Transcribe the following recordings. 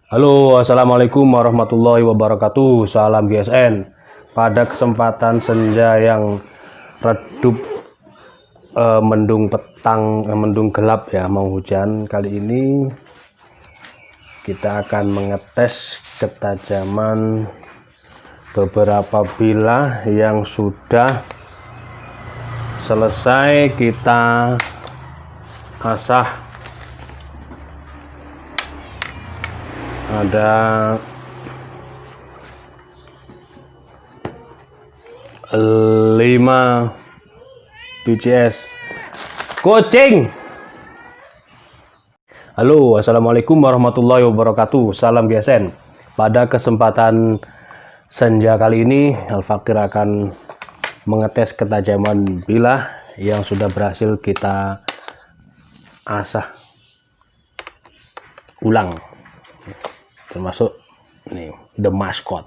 Halo, assalamualaikum warahmatullahi wabarakatuh. Salam GSN. Pada kesempatan senja yang redup, mendung petang, mendung gelap ya, mau hujan, kali ini kita akan mengetes ketajaman beberapa bilah yang sudah selesai kita asah. Ada 5 BCS kucing. Halo, assalamualaikum warahmatullahi wabarakatuh. Salam GSN. Pada kesempatan senja kali ini, Al-Fakir akan mengetes ketajaman bilah yang sudah berhasil kita asah ulang, termasuk nih the mascot.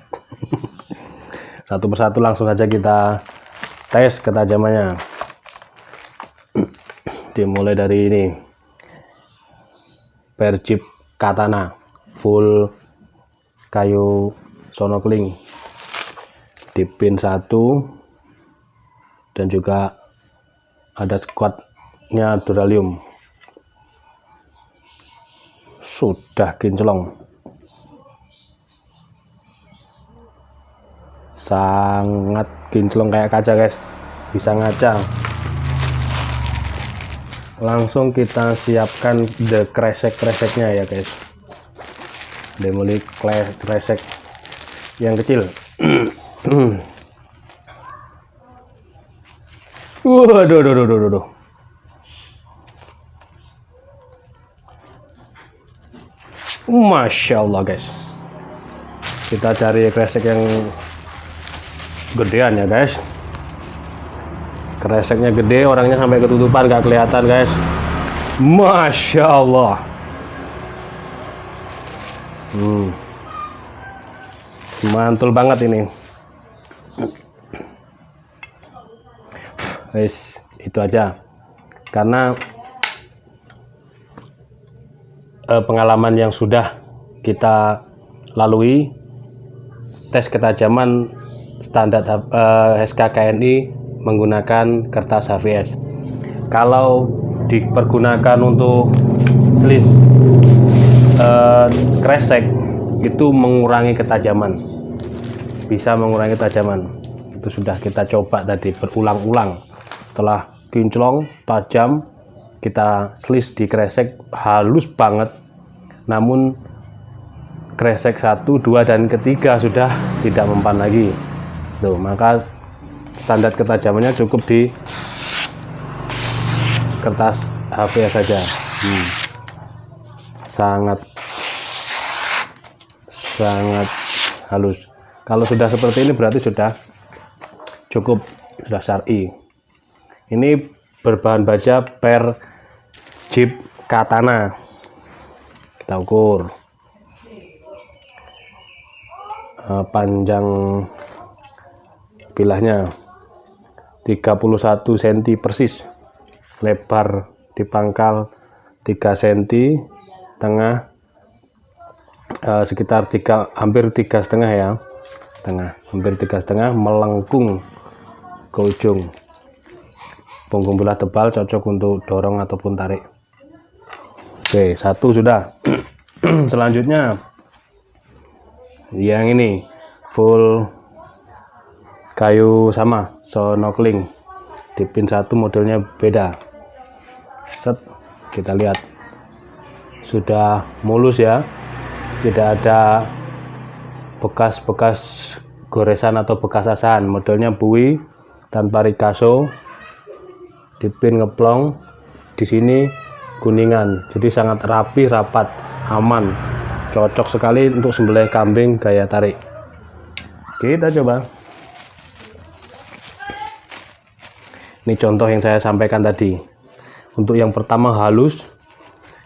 Satu persatu langsung saja kita tes ketajamannya. Dimulai dari ini, Perjeep Katana full kayu sonokling di pin 1, dan juga ada squatnya duralium. Sudah kinclong, sangat kinclong kayak kaca guys, bisa ngaca. Langsung kita siapkan the kresek-kreseknya ya guys. Demoli kresek yang kecil. Waduh. Masya Allah guys, kita cari kresek yang gedean ya guys. Kreseknya gede, orangnya sampai ketutupan gak kelihatan guys. Masya Allah. Mantul banget ini guys. Itu aja, karena pengalaman yang sudah kita lalui tes ketajaman standar SKKNI menggunakan kertas HVS. Kalau dipergunakan untuk slis kresek itu mengurangi ketajaman, bisa mengurangi ketajaman. Itu sudah kita coba tadi berulang-ulang. Setelah kinclong tajam, kita slis di kresek halus banget, namun kresek 1, 2, dan ketiga sudah tidak mempan lagi. Tuh, maka standar ketajamannya cukup di kertas HVS saja. Sangat halus. Kalau sudah seperti ini berarti sudah cukup, sudah syar'i. Ini berbahan baja Perjeep Katana. Kita ukur panjang bilahnya 31 cm persis, lebar di pangkal 3 cm, tengah sekitar hampir 3,5 ya, hampir 3,5, melengkung ke ujung. Punggung bilah tebal, cocok untuk dorong ataupun tarik. Oke, 1 sudah. Selanjutnya yang ini full kayu sama sonokling di pin 1, modelnya beda. Set, kita lihat sudah mulus ya, tidak ada bekas-bekas goresan atau bekas asahan. Modelnya bui tanpa rikaso, di pin ngeplong, di sini kuningan, jadi sangat rapi, rapat, aman, cocok sekali untuk sembelih kambing gaya tarik. Kita coba. Ini contoh yang saya sampaikan tadi. Untuk yang pertama halus,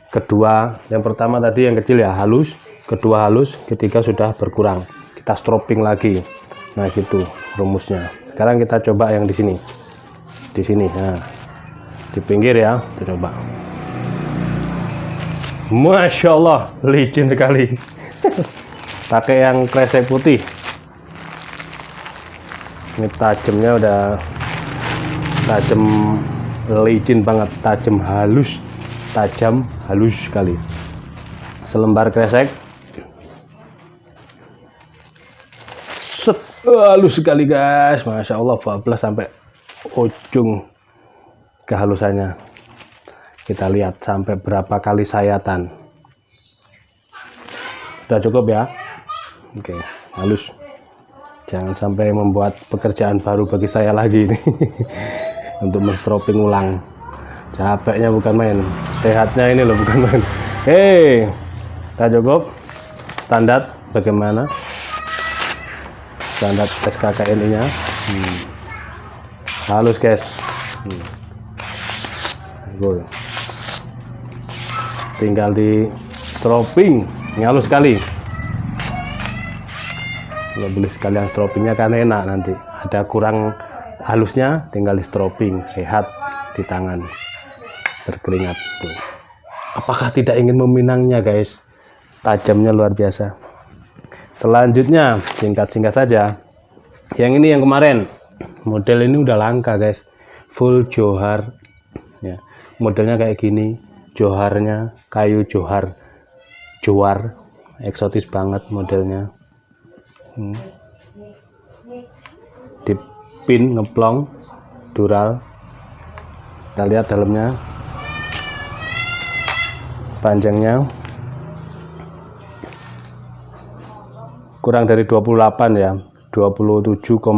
kedua, yang pertama tadi yang kecil ya halus, kedua halus, ketiga sudah berkurang. Kita stropping lagi. Nah gitu rumusnya. Sekarang kita coba yang di sini. Di sini, nah, di pinggir ya, kita coba. Masya Allah, licin sekali. pakai yang kresek putih. Ini tajamnya udah tajam licin banget, tajam halus sekali. Selembar kresek, set, halus sekali guys, masya Allah, 14 sampai ujung kehalusannya. Kita lihat sampai berapa kali sayatan. Udah cukup ya. Oke, halus. Jangan sampai membuat pekerjaan baru bagi saya lagi nih. Untuk menstroping ulang. Capeknya bukan main, sehatnya ini loh bukan main. Hei, kita cukup. Standar bagaimana? Standar SKKNI nya. Halus guys. Tinggal di stroping, ini halus sekali. Kalau beli sekalian stropingnya kan enak, nanti ada kurang halusnya tinggal di stroping, sehat di tangan, berkeringat. Tuh. Apakah tidak ingin meminangnya guys? Tajamnya luar biasa. Selanjutnya singkat-singkat saja, yang ini yang kemarin, model ini udah langka guys, full johar ya. Modelnya kayak gini, joharnya kayu johar, jowar, eksotis banget modelnya. Dipin ngeplong dural. Kita lihat dalamnya, panjangnya kurang dari 28 ya, 27,5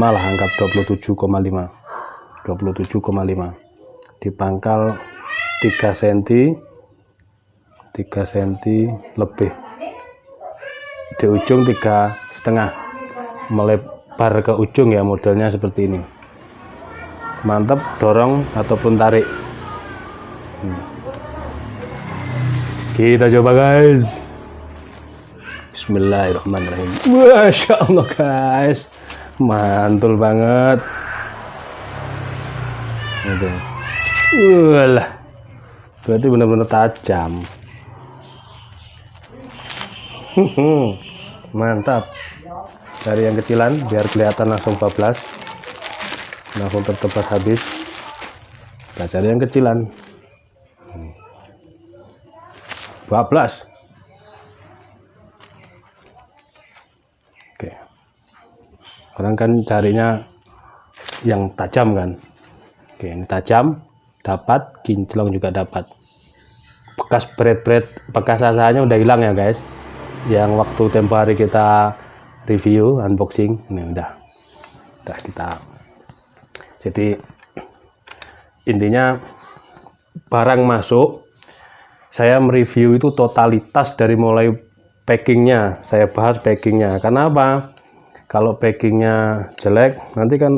lah, anggap 27,5, di pangkal 3 cm lebih, di ujung 3,5 melebar ke ujung ya, modelnya seperti ini. Mantap, dorong ataupun tarik. Kita coba guys. Bismillahirrahmanirrahim. Masya Allah guys, mantul banget. Walah, berarti benar-benar tajam. Mantap. Dari yang kecilan biar kelihatan langsung 14, langsung tertebas habis. Kita cari yang kecilan. 12. Oke. Orang kan carinya yang tajam kan. Oke, ini tajam dapat, kinclong juga dapat. Bekas bret-bret, bekas sasanya udah hilang ya guys. Yang waktu tempo hari kita review unboxing, ini udah kita. Jadi intinya barang masuk, saya mereview itu totalitas dari mulai packingnya, saya bahas packingnya. Karena apa? Kalau packingnya jelek, nanti kan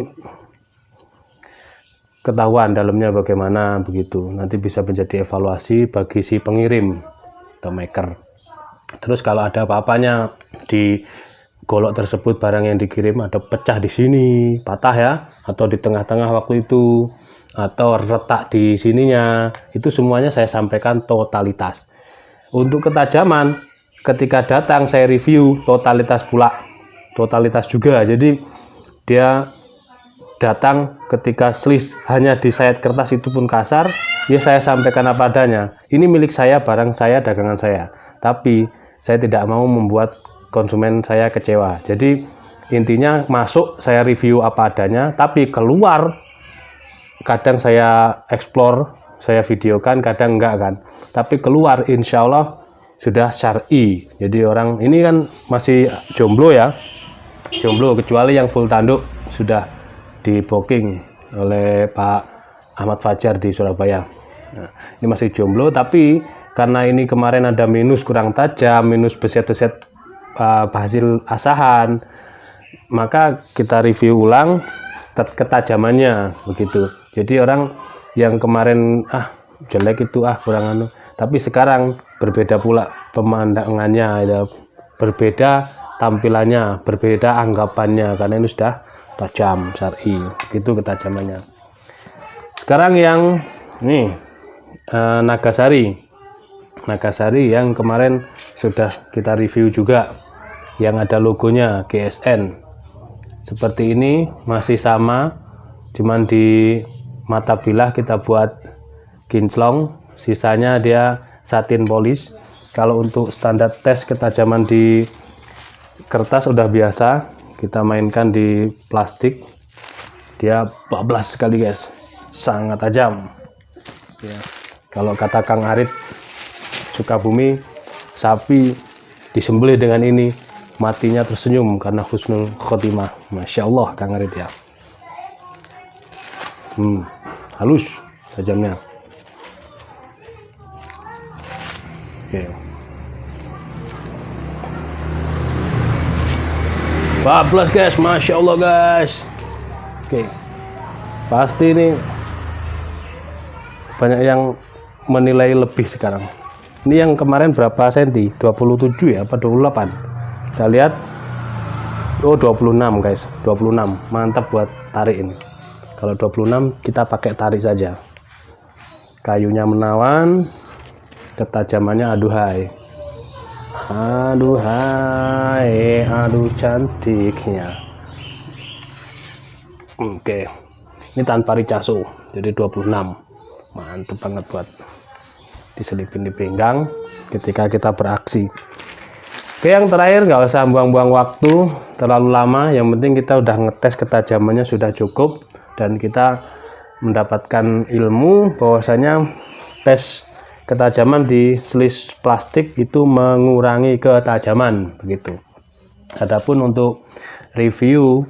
ketahuan dalamnya bagaimana, begitu. Nanti bisa menjadi evaluasi bagi si pengirim atau maker. Terus kalau ada apa-apanya di golok tersebut, barang yang dikirim ada pecah di sini, patah ya, atau di tengah-tengah waktu itu, atau retak di sininya, itu semuanya saya sampaikan totalitas. Untuk ketajaman, ketika datang saya review totalitas pula, totalitas juga. Jadi dia datang ketika slis hanya di sayat kertas itu pun kasar, ya saya sampaikan apa adanya. Ini milik saya, barang saya, dagangan saya. Tapi saya tidak mau membuat konsumen saya kecewa. Jadi intinya masuk saya review apa adanya, tapi keluar kadang saya explore, saya videokan, kadang enggak kan. Tapi keluar insya Allah sudah syar'i. Jadi orang ini kan masih jomblo ya, jomblo, kecuali yang full tanduk sudah di booking oleh Pak Ahmad Fajar di Surabaya. Nah, ini masih jomblo, tapi karena ini kemarin ada minus kurang tajam, minus beset-beset hasil asahan, maka kita review ulang ketajamannya begitu. Jadi orang yang kemarin jelek itu kurang anu, tapi sekarang berbeda pula pemandangannya ya, berbeda tampilannya, berbeda anggapannya, karena ini sudah tajam syar'i, itu ketajamannya. Sekarang yang nih Nagasari yang kemarin sudah kita review juga, yang ada logonya GSN. Seperti ini masih sama, cuman di mata bilah kita buat kinclong, sisanya dia satin polish. Kalau untuk standar tes ketajaman di kertas udah biasa, kita mainkan di plastik, dia bablas sekali guys, sangat tajam ya. Kalau kata Kang Arit Sukabumi, sapi disembelih dengan ini matinya tersenyum karena husnul khotimah. Masya Allah Kang Arit ya. Halus tajamnya. Oke. Bablas guys, Masya Allah guys. Oke. Pasti ini banyak yang menilai lebih sekarang. Ini yang kemarin berapa senti? 27 ya apa 28? Kita lihat. Oh 26 guys, 26. Mantap buat tarik ini. Kalau 26 kita pakai tarik saja. Kayunya menawan, ketajamannya aduhai. Aduhai, aduh cantiknya. Oke. Ini tanpa ricaso, jadi 26. Mantap banget buat diselipin di pinggang ketika kita beraksi. Oke, yang terakhir nggak usah buang-buang waktu terlalu lama, yang penting kita udah ngetes ketajamannya sudah cukup dan kita mendapatkan ilmu bahwasanya tes ketajaman di selis plastik itu mengurangi ketajaman begitu. Adapun untuk review,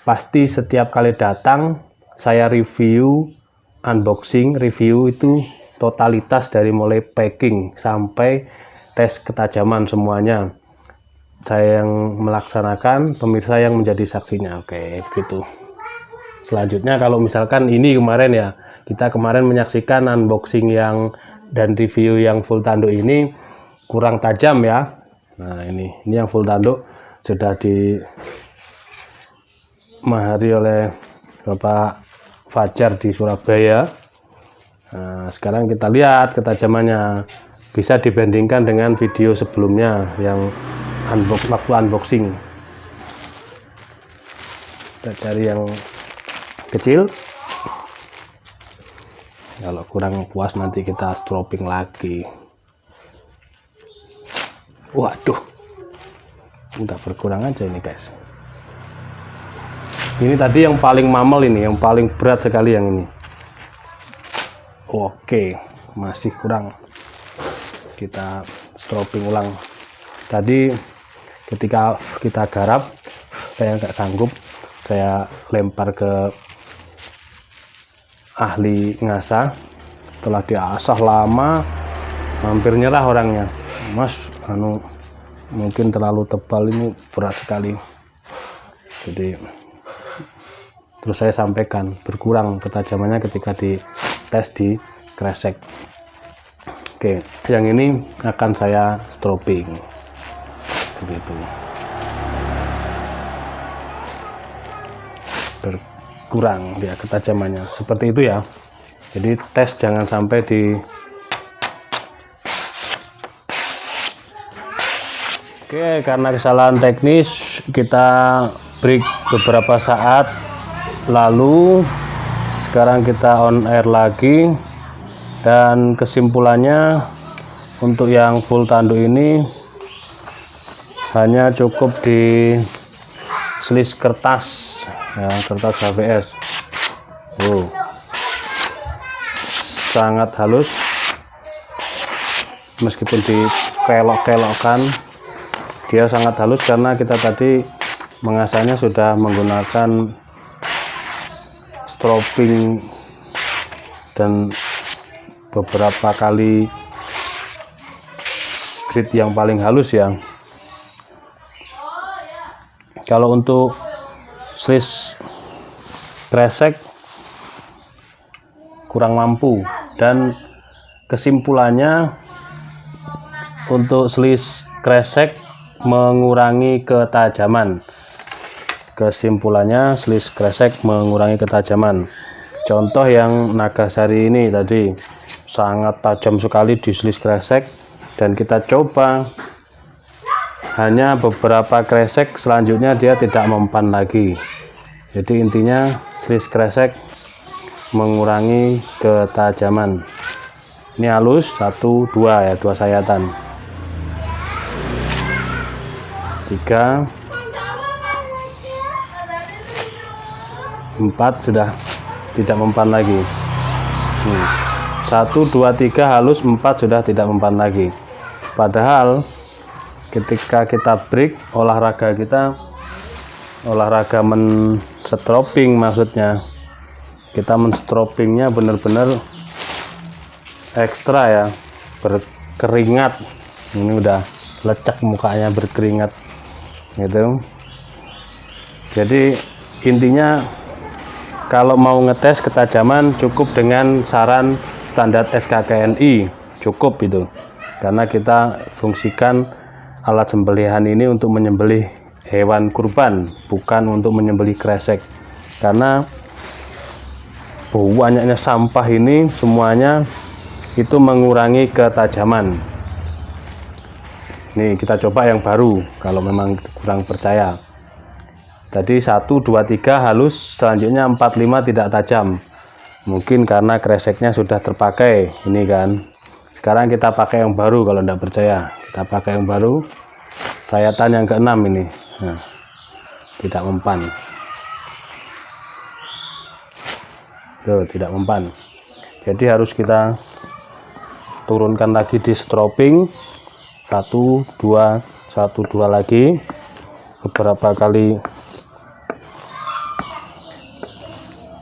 pasti setiap kali datang saya review, unboxing, review itu totalitas dari mulai packing sampai tes ketajaman semuanya. Saya yang melaksanakan, pemirsa yang menjadi saksinya. Oke, gitu. Selanjutnya kalau misalkan ini kemarin ya, kita kemarin menyaksikan unboxing yang dan review yang full tanduk ini kurang tajam ya. Nah, ini yang full tanduk sudah dimahari oleh Bapak Fajar di Surabaya. Nah, sekarang kita lihat ketajamannya, bisa dibandingkan dengan video sebelumnya yang waktu unboxing. Kita cari yang kecil. Kalau kurang puas nanti kita stropping lagi. Waduh, udah berkurang aja ini guys. Ini tadi yang paling mamel, ini yang paling berat sekali yang ini. Oke, masih kurang, kita stropping ulang. Tadi ketika kita garap saya nggak sanggup, saya lempar ke ahli ngasah. Setelah diasah lama hampir nyerah orangnya, Mas, mungkin terlalu tebal, ini berat sekali. Jadi terus saya sampaikan berkurang ketajamannya ketika di tes di kresek. Oke, yang ini akan saya stropping begitu. Berkurang dia ketajamannya seperti itu ya. Jadi tes jangan sampai di Oke, karena kesalahan teknis kita break beberapa saat lalu. Sekarang kita on air lagi, dan kesimpulannya untuk yang full tanduk ini hanya cukup di selis kertas ya, kertas HVS. Sangat halus, meskipun dikelok-kelokkan dia sangat halus karena kita tadi mengasahnya sudah menggunakan stropping dan beberapa kali grit yang paling halus ya. Kalau untuk selis kresek kurang mampu, dan kesimpulannya untuk selis kresek mengurangi ketajaman. Kesimpulannya selis kresek mengurangi ketajaman. Contoh yang Nagasari ini tadi sangat tajam sekali di selis kresek, dan kita coba hanya beberapa kresek, selanjutnya dia tidak mempan lagi. Jadi intinya slice kresek mengurangi ketajaman. Ini halus 1 2 ya, 2 sayatan, 3 4 sudah tidak mempan lagi. 1 2 3 halus, 4 sudah tidak mempan lagi. Padahal ketika kita break olahraga kita, olahraga menstroping, maksudnya kita menstropingnya benar-benar ekstra ya, berkeringat. Ini udah lecek mukanya, berkeringat gitu. Jadi intinya kalau mau ngetes ketajaman cukup dengan saran standar SKKNI, cukup itu, karena kita fungsikan alat sembelihan ini untuk menyembelih hewan kurban, bukan untuk menyembelih kresek. Karena banyaknya sampah ini semuanya itu mengurangi ketajaman. Nih kita coba yang baru, kalau memang kurang percaya. Tadi 1 2 3 halus, selanjutnya 4 5 tidak tajam. Mungkin karena kreseknya sudah terpakai ini kan. Sekarang kita pakai yang baru, kalau tidak percaya kita pakai yang baru, sayatan yang ke-6 ini. Nah, tidak mempan. Tuh, tidak mempan. Jadi harus kita turunkan lagi di stroping 1 2 1 2 lagi, beberapa kali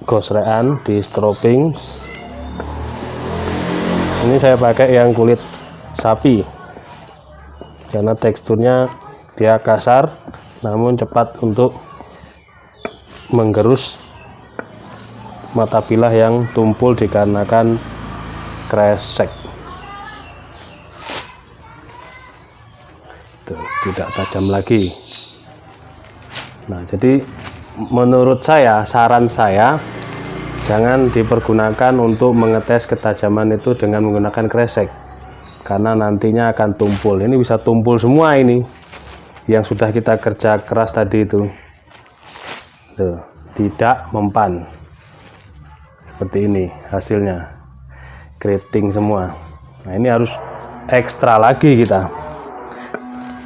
gosrean di stroping. Ini saya pakai yang kulit sapi karena teksturnya dia kasar namun cepat untuk menggerus mata bilah yang tumpul dikarenakan kresek. Tuh, tidak tajam lagi. Nah, jadi menurut saya, saran saya, jangan dipergunakan untuk mengetes ketajaman itu dengan menggunakan kresek, karena nantinya akan tumpul. Ini bisa tumpul semua ini yang sudah kita kerja keras tadi itu. Tuh, tidak mempan. Seperti ini hasilnya, keriting semua. Nah, ini harus ekstra lagi kita.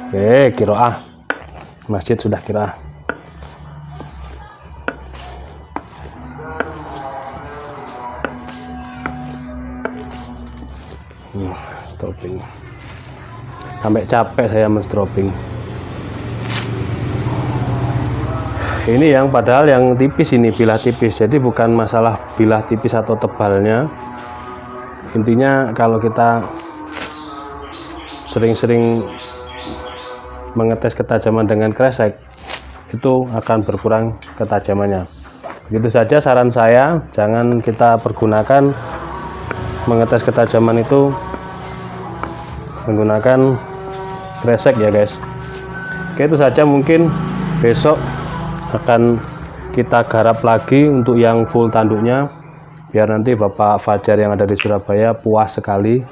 Oke, kiroah masjid sudah kiroah. Stroping sampai capek saya menstroping. Ini yang padahal yang tipis, ini bilah tipis, jadi bukan masalah bilah tipis atau tebalnya. Intinya kalau kita sering-sering mengetes ketajaman dengan kresek, itu akan berkurang ketajamannya. Begitu saja saran saya, jangan kita pergunakan mengetes ketajaman itu menggunakan kresek ya guys. Oke, itu saja, mungkin besok akan kita garap lagi untuk yang full tanduknya, biar nanti Bapak Fajar yang ada di Surabaya puas sekali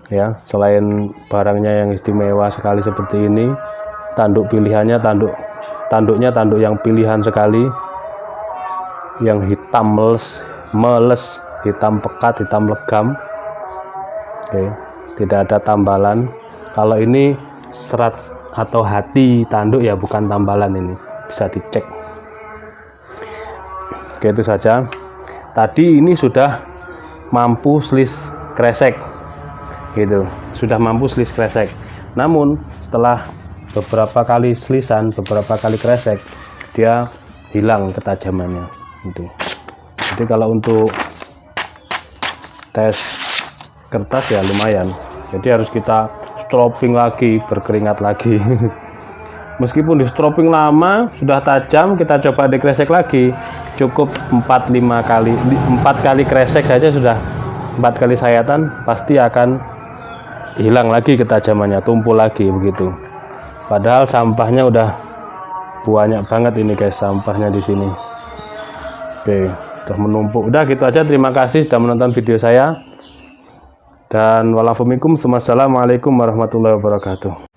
ya. Selain barangnya yang istimewa sekali seperti ini, tanduk pilihannya, tanduknya tanduk yang pilihan sekali, yang hitam meles, hitam pekat, hitam legam. Oke, tidak ada tambalan. Kalau ini serat atau hati tanduk ya, bukan tambalan, ini bisa dicek. Oke, itu saja. Tadi ini sudah mampu slice kresek gitu, sudah mampu slice kresek. Namun setelah beberapa kali slisan, beberapa kali kresek, dia hilang ketajamannya itu. Jadi kalau untuk tes kertas ya lumayan, jadi harus kita stroping lagi, berkeringat lagi. Meskipun di stroping lama sudah tajam, kita coba di kresek lagi, cukup 4 kali kresek saja sudah, 4 kali sayatan pasti akan hilang lagi ketajamannya, tumpul lagi begitu. Padahal sampahnya udah banyak banget ini guys, sampahnya di sini. Oke, udah menumpuk. Udah gitu aja, terima kasih sudah menonton video saya. Dan walafumikum, wassalamualaikum warahmatullahi wabarakatuh.